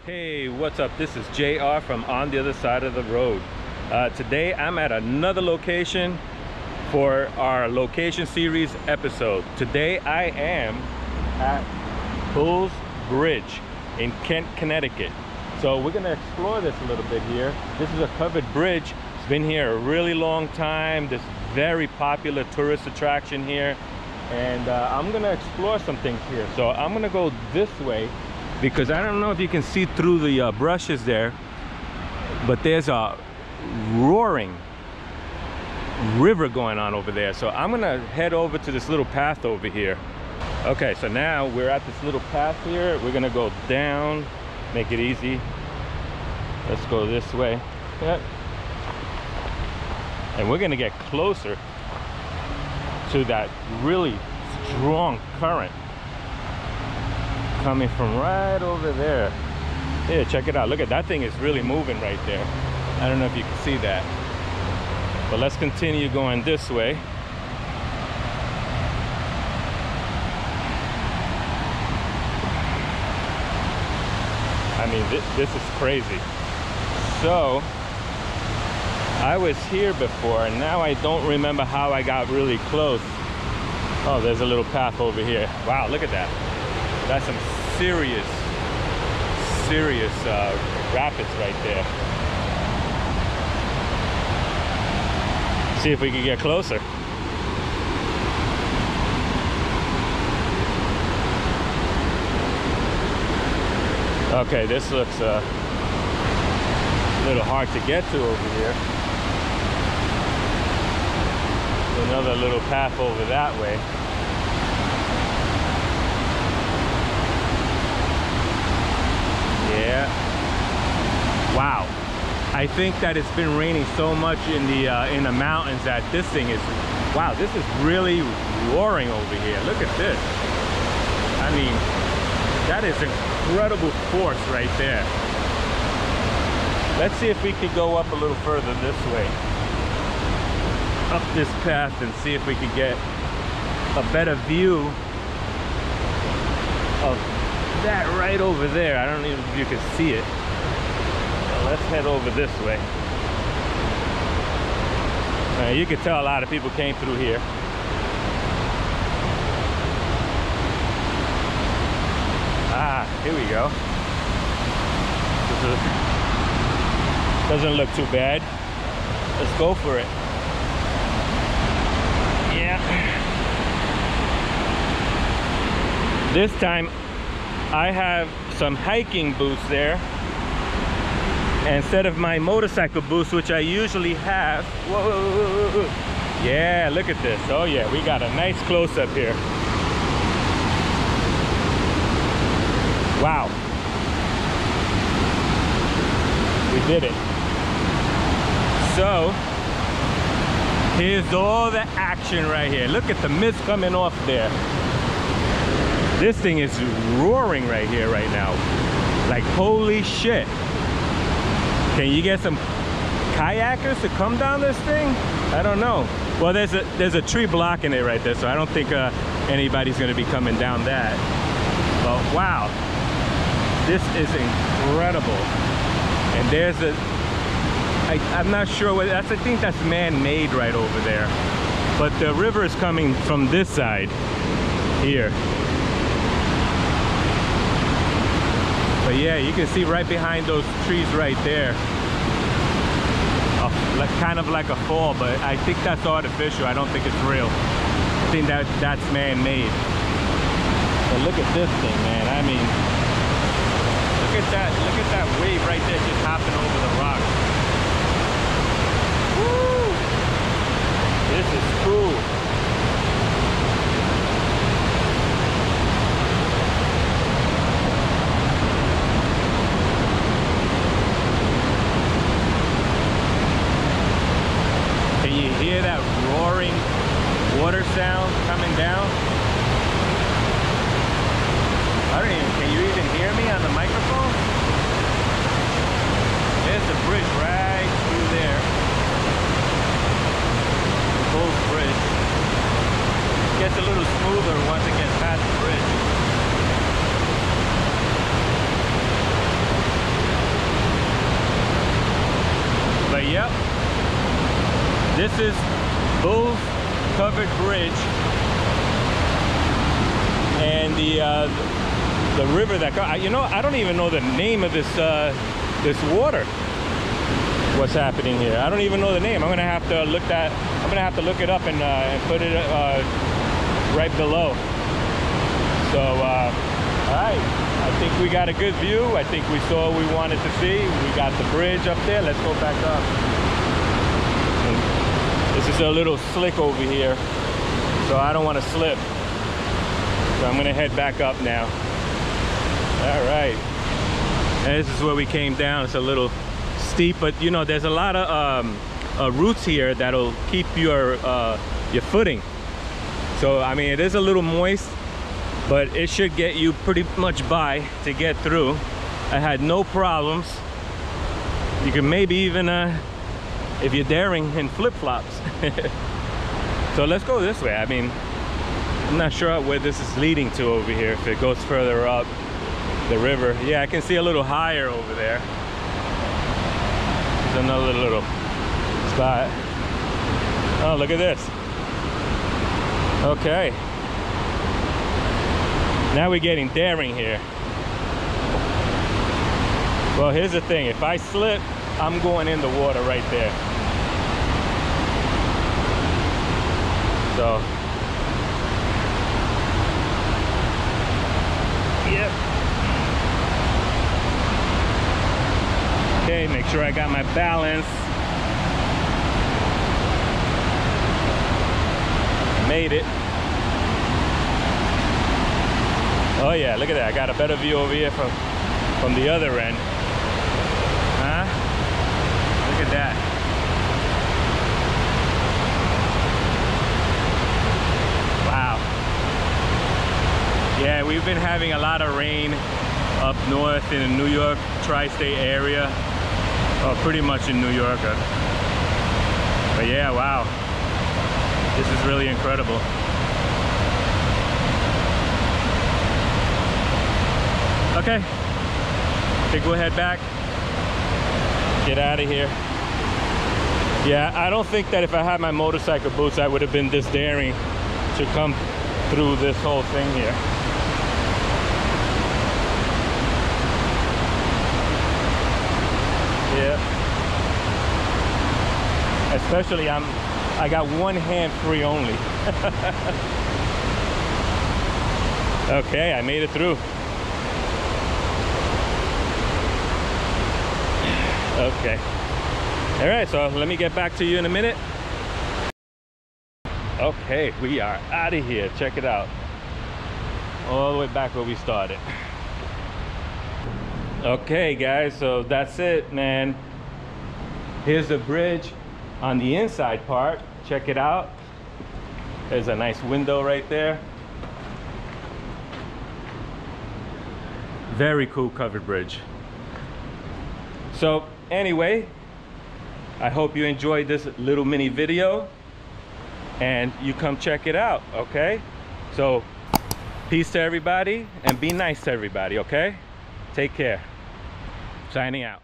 Hey, what's up? This is JR from On the Other Side of the Road. Today I'm at another location for our location series episode. Today I am at Bulls Bridge in Kent, Connecticut. So we're gonna explore this a little bit here. This is a covered bridge. It's been here a really long time. This very popular tourist attraction here. And I'm gonna explore some things here. So I'm gonna go this way, because I don't know if you can see through the brushes there, but there's a roaring river going on over there. So I'm gonna head over to this little path over here. Okay, so now we're at this little path here. We're gonna go down, make it easy. Let's go this way. Yep. And we're gonna get closer to that really strong current coming from right over there. Yeah, check it out. Look at that thing, is really moving right there. I don't know if you can see that, but let's continue going this way. I mean, this is crazy. So I was here before and now I don't remember how I got really close. Oh, there's a little path over here. Wow, look at that. That's some serious rapids right there. See if we can get closer. Okay, this looks a little hard to get to over here. Another little path over that way. Yeah. Wow. I think that it's been raining so much in the mountains that this thing is, wow, this is really roaring over here. Look at this. I mean, that is incredible force right there. Let's see if we could go up a little further this way, up this path, and see if we could get a better view of that right over there. I don't even know if you can see it. Well, let's head over this way. You can tell a lot of people came through here. Ah, here we go. Doesn't look too bad. Let's go for it. Yeah. This time I have some hiking boots there instead of my motorcycle boots, which I usually have. Whoa. Yeah, look at this. Oh yeah, we got a nice close-up here. Wow. We did it. So here's all the action right here. Look at the mist coming off there. This thing is roaring right here right now. Like, holy shit. Can you get some kayakers to come down this thing? I don't know. Well, there's a tree blocking it right there, so I don't think anybody's gonna be coming down that. But wow, this is incredible. And there's I'm not sure what that's. I think that's man-made right over there. But the river is coming from this side here. But yeah, you can see right behind those trees right there, like kind of like a fall, but I think that's artificial. I don't think it's real. I think that's man-made. But look at this thing, man. I mean, look at that wave right there just hopping over the rock. Woo! This is cool. Hear that roaring water sound coming down? Can you even hear me on the microphone? There's the bridge right through there. The Bulls Bridge. This is Bull's Covered Bridge, and the river that, you know, I don't even know the name of this this water. What's happening here? I don't even know the name. I'm gonna have to look it up and put it right below. So all right, I think we got a good view. I think we saw what we wanted to see. We got the bridge up there. Let's go back up. This is a little slick over here, so I don't want to slip. So I'm gonna head back up now. All right, and this is where we came down. It's a little steep, but you know, there's a lot of roots here that'll keep your footing. So I mean, it is a little moist, but it should get you pretty much by to get through. I had no problems. You can maybe even if you're daring, in flip-flops. So let's go this way. I mean, I'm not sure where this is leading to over here, if it goes further up the river. Yeah, I can see a little higher over there. There's another little spot. Oh, look at this. Okay. Now we're getting daring here. Well, here's the thing. If I slip, I'm going in the water right there. So, yep. Okay, make sure I got my balance. Made it. Oh yeah, look at that. I got a better view over here from the other end. Huh? Look at that. Wow. Yeah, we've been having a lot of rain up north in the New York tri-state area. Oh, pretty much in New York. But yeah, wow. This is really incredible. Okay, I think we'll head back, get out of here. Yeah, I don't think that if I had my motorcycle boots, I would have been this daring to come through this whole thing here. Yeah. Especially I got one hand free only. Okay, I made it through. Okay. All right, so let me get back to you in a minute. Okay, we are out of here. Check it out. All the way back where we started. Okay, guys, so that's it, man. Here's the bridge on the inside part. Check it out. There's a nice window right there. Very cool covered bridge. So anyway, I hope you enjoyed this little mini video and you come check it out, okay? So peace to everybody and be nice to everybody, okay? Take care. Signing out.